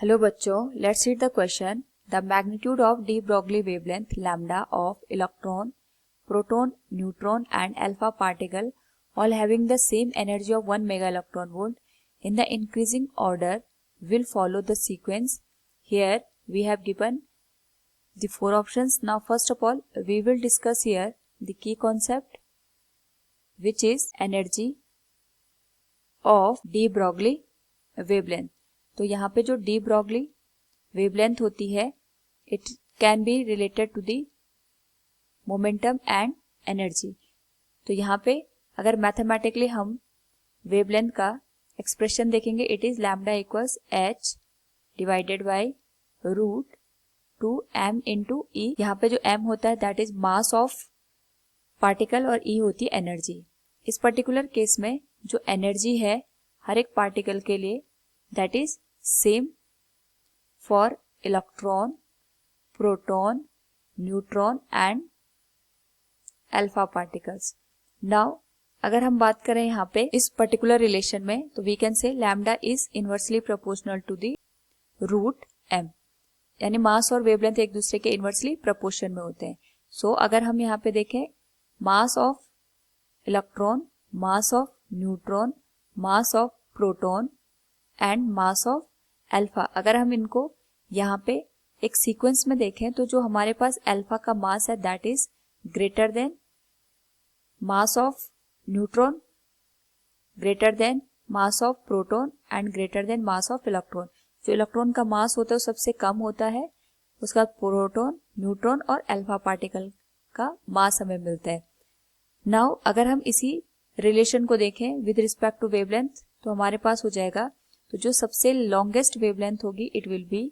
Hello बच्चों, let's read the question. The magnitude of de Broglie wavelength lambda of electron, proton, neutron and alpha particle all having the same energy of 1 mega electron volt in the increasing order will follow the sequence. Here we have given the four options. Now first of all we will discuss here the key concept, which is energy of de Broglie wavelength. तो यहाँ पे जो de Broglie wavelength होती है, it can be related to the momentum and energy. तो यहाँ पे अगर मैथमेटिकली हम वेवलेंथ का एक्सप्रेशन देखेंगे, it is lambda equals H divided by root 2m into E. यहाँ पे जो m होता है that is mass of particle और e होती है एनर्जी. इस पर्टिकुलर केस में जो एनर्जी है हर एक पार्टिकल के लिए that is same for electron, proton, neutron and alpha particles. Now अगर हम बात करें यहाँ पे इस पर्टिकुलर रिलेशन में, तो we can say lambda is inversely proportional to the root m, यानी मास और वेवलेंथ एक दूसरे के इनवर्सली प्रोपोर्शन में होते हैं. सो अगर हम यहाँ पे देखें mass of electron, mass of neutron, mass of proton and mass of alpha, अगर हम इनको यहाँ पे एक सीक्वेंस में देखें तो जो हमारे पास अल्फा का मास है that is greater then mass of neutron, greater then mass of proton and greater then mass of electron. जो इलेक्ट्रॉन का मास होता है वो सबसे कम होता है, उसका प्रोटॉन, न्यूट्रॉन और अल्फा पार्टिकल का मास हमें मिलता है. नाउ अगर हम इसी रिलेशन को देखें विद रिस्पेक्ट टू वेवलेंथ, तो हमारे पास हो जाएगा, तो जो सबसे लॉन्गेस्ट वेवलेंथ होगी it will be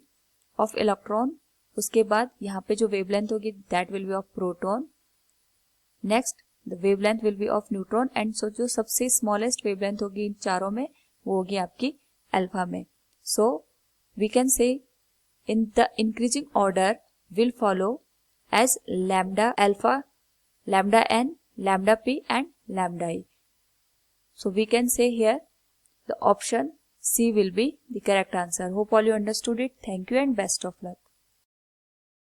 of electron, उसके बाद यहाँ पे जो वेवलेंथ होगी that will be of proton, next the wavelength will be of neutron and so जो सबसे स्मॉलेस्ट वेवलेंथ होगी इन चारों में वो होगी आपकी अल्फा में. सो we can say in the increasing order will follow as lambda alpha, lambda N, lambda P and lambda E. So we can say here the option C will be the correct answer. Hope all you understood it. Thank you and best of luck.